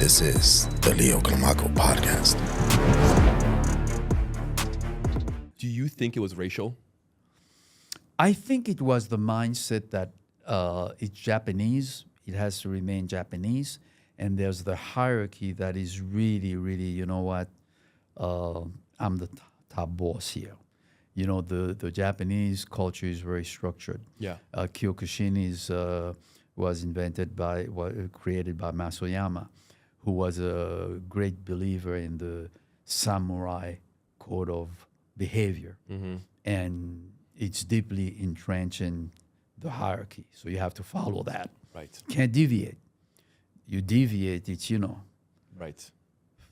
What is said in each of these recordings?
This is the Leo Clamaco podcast. Do you think it was racial? I think it was the mindset that it's Japanese, it has to remain Japanese, and there's the hierarchy that is really, really, you know what, I'm the top boss here. You know, the Japanese culture is very structured. Yeah. Kyokushin was created by Mas Oyama, who was a great believer in the samurai code of behavior. Mm-hmm. And it's deeply entrenched in the hierarchy. So you have to follow that. Right. Can't deviate. You deviate, it's, Right.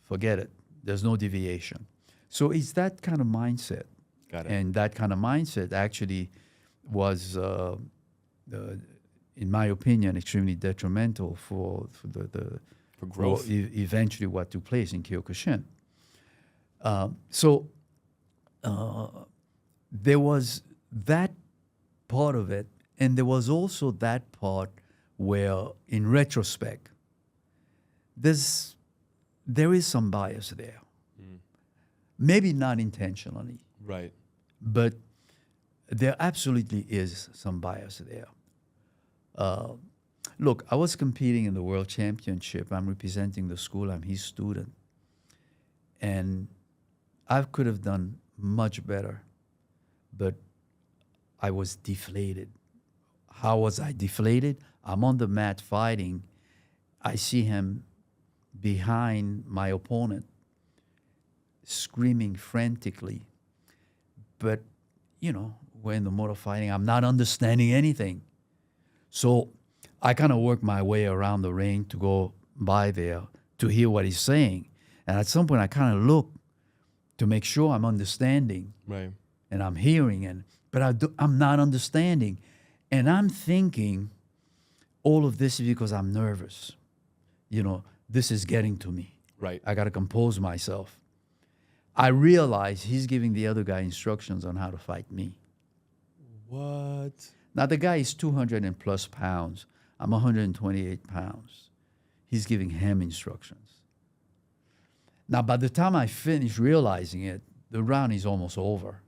forget it. There's no deviation. So it's that kind of mindset. Got it. And that kind of mindset actually was, in my opinion, extremely detrimental for the For growth. eventually what took place in Kyokushin. There was that part of it, and there was also that part where, in retrospect, there is some bias there. Maybe not intentionally, Right. but there absolutely is some bias there. Look, I was competing in the World Championship. I'm representing the school. I'm his student. And I could have done much better, but I was deflated. How was I deflated? I'm on the mat fighting. I see him behind my opponent, screaming frantically. But, we're in the mode of fighting. I'm not understanding anything. So I kind of worked my way around the ring to go by there to hear what he's saying. And at some point, I kind of look to make sure I'm understanding. Right. And I'm hearing, but I'm not understanding. And I'm thinking all of this is because I'm nervous. This is getting to me. Right. I got to compose myself. I realize he's giving the other guy instructions on how to fight me. What? Now, the guy is 200 and plus pounds. I'm 128 pounds. He's giving him instructions. Now, by the time I finish realizing it, the round is almost over.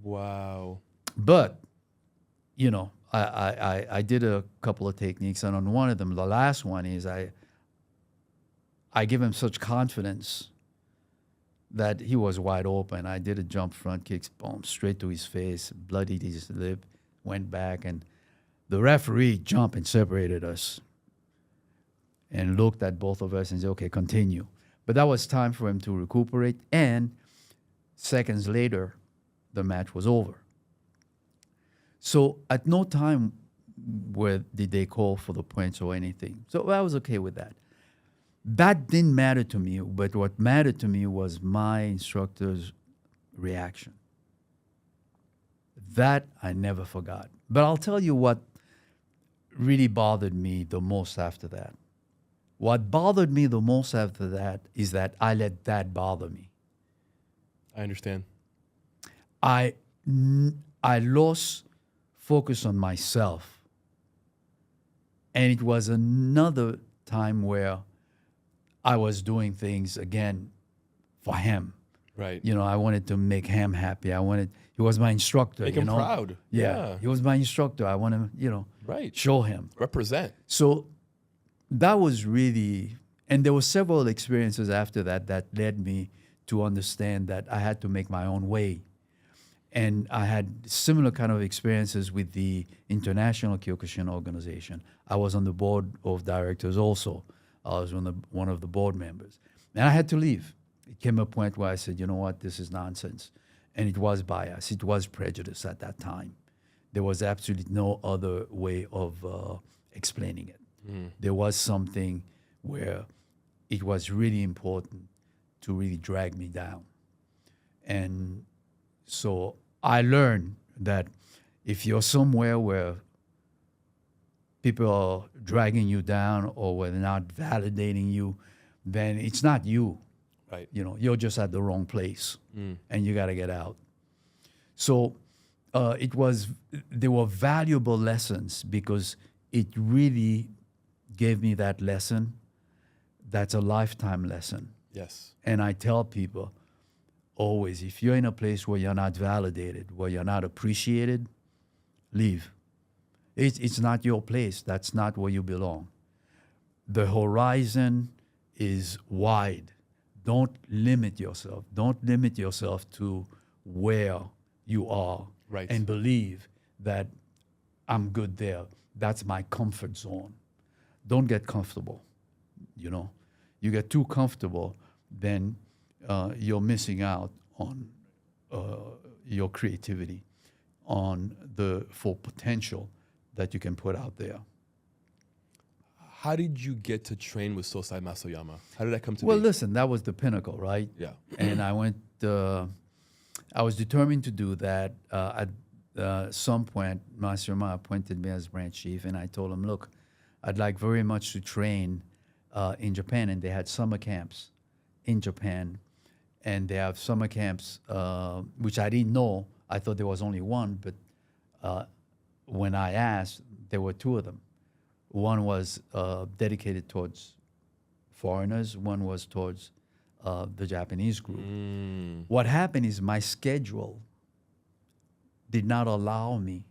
Wow. But, I did a couple of techniques, and on one of them, the last one is I give him such confidence that he was wide open. I did a jump front kicks, boom, straight to his face, bloodied his lip, went back, and the referee jumped and separated us and looked at both of us and said, okay, continue. But that was time for him to recuperate, and seconds later, the match was over. So at no time did they call for the points or anything. So I was okay with that. That didn't matter to me, but what mattered to me was my instructor's reaction. That I never forgot. But I'll tell you what really bothered me the most after that. What bothered me the most after that is that I let that bother me. I understand. I lost focus on myself. And it was another time where I was doing things again for him. Right. I wanted to make him happy. He was my instructor. Make him proud. Yeah. He was my instructor. I want to, Right. show him. Represent. So that was really, and there were several experiences after that led me to understand that I had to make my own way. And I had similar kind of experiences with the International Kyokushin organization. I was on the board of directors also. I was one of the board members. And I had to leave. It came a point where I said, you know what, this is nonsense. And it was bias. It was prejudice at that time. There was absolutely no other way of explaining it. There was something where it was really important to really drag me down. And so I learned that if you're somewhere where people are dragging you down or where they're not validating you, then it's not you. Right. You're just at the wrong place, and you got to get out. So there were valuable lessons because it really gave me that lesson that's a lifetime lesson. Yes. And I tell people always, if you're in a place where you're not validated, where you're not appreciated, leave. It's not your place. That's not where you belong. The horizon is wide. Don't limit yourself. Don't limit yourself to where you are. Right. And believe that I'm good there. That's my comfort zone. Don't get comfortable. You know, you get too comfortable, then you're missing out on your creativity, on the full potential that you can put out there. How did you get to train with Sosai Mas Oyama? How did that come to Well, be? listen, that was the pinnacle, right? Yeah. And I went. I was determined to do that. At some point, Mas Oyama appointed me as branch chief, and I told him, "Look, I'd like very much to train in Japan." And they had summer camps in Japan, and they have summer camps, which I didn't know. I thought there was only one, but when I asked, there were two of them. One was dedicated towards foreigners. One was towards the Japanese group. What happened is my schedule did not allow me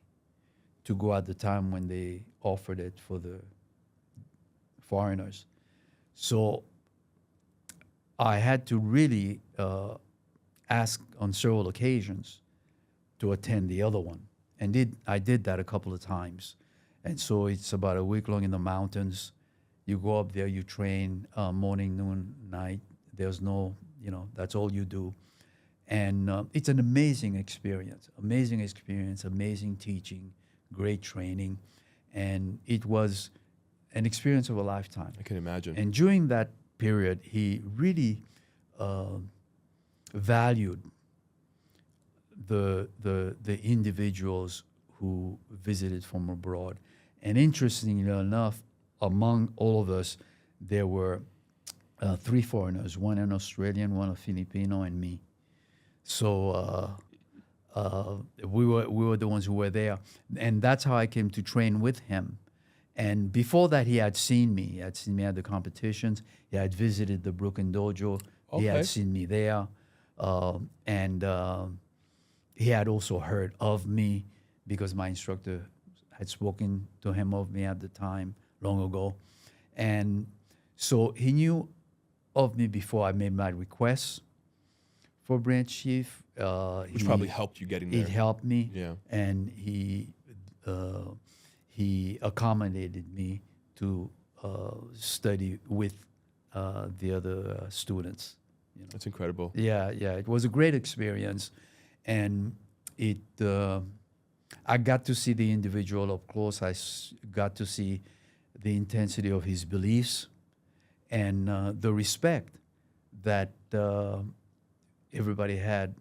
to go at the time when they offered it for the foreigners. So I had to really ask on several occasions to attend the other one. And I did that a couple of times. And so it's about a week long in the mountains. You go up there, you train morning, noon, night. There's no, that's all you do. And it's an amazing experience, amazing teaching, great training. And it was an experience of a lifetime. I can imagine. And during that period, he really valued the individuals who visited from abroad. And interestingly enough, among all of us, there were three foreigners, one an Australian, one a Filipino, and me. So we were the ones who were there. And that's how I came to train with him. And before that, he had seen me. He had seen me at the competitions. He had visited the Brooklyn Dojo. He Okay. had seen me there. And he had also heard of me because my instructor had spoken to him of me at the time, long ago. And so he knew of me before I made my request for branch chief. Which probably helped you getting there. It helped me. Yeah. And he accommodated me to study with the other students. That's incredible. Yeah, it was a great experience, and I got to see the individual up close. I got to see the intensity of his beliefs and the respect that everybody had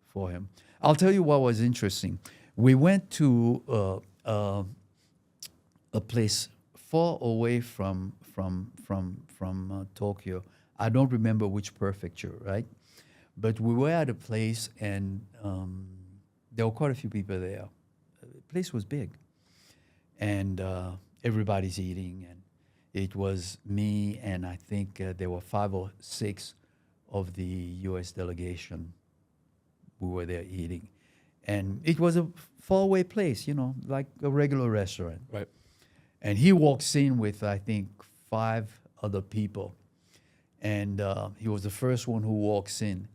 for him. I'll tell you what was interesting. We went to a place far away from Tokyo. I don't remember which prefecture, right? But we were at a place, and there were quite a few people there. The place was big, and everybody's eating, and it was me, and I think there were 5 or 6 of the U.S. delegation who were there eating. And it was a faraway place, like a regular restaurant. Right. And he walks in with, I think, 5 other people. And he was the first one who walks in.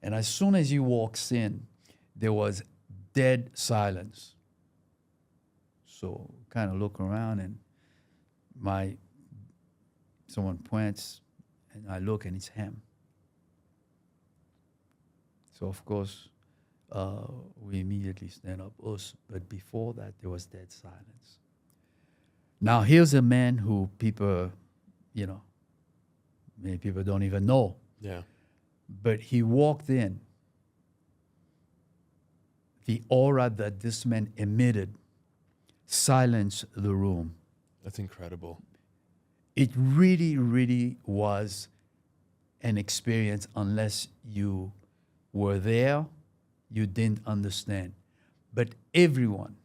And as soon as he walks in, there was dead silence. So kind of look around, and someone points, and I look, and it's him. So of course, we immediately stand up, us. But before that, there was dead silence. Now here's a man who people, many people don't even know. Yeah. But he walked in. The aura that this man emitted silenced the room. That's incredible. It really, really was an experience. Unless you were there, you didn't understand. But everyone,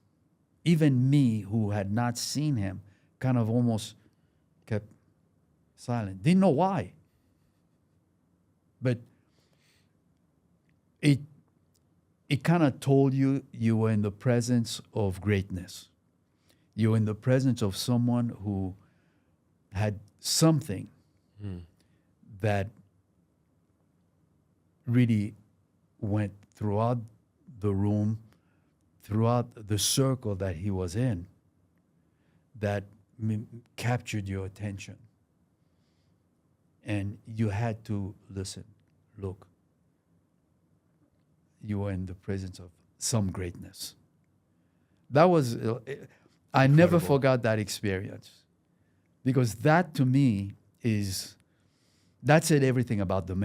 even me who had not seen him, kind of almost kept silent. Didn't know why. But it kind of told you were in the presence of greatness. You were in the presence of someone who had something that really went throughout the room, throughout the circle that he was in, that captured your attention. And you had to listen, look. You were in the presence of some greatness. That was, I never forgot that experience. Because that to me that said everything about the man.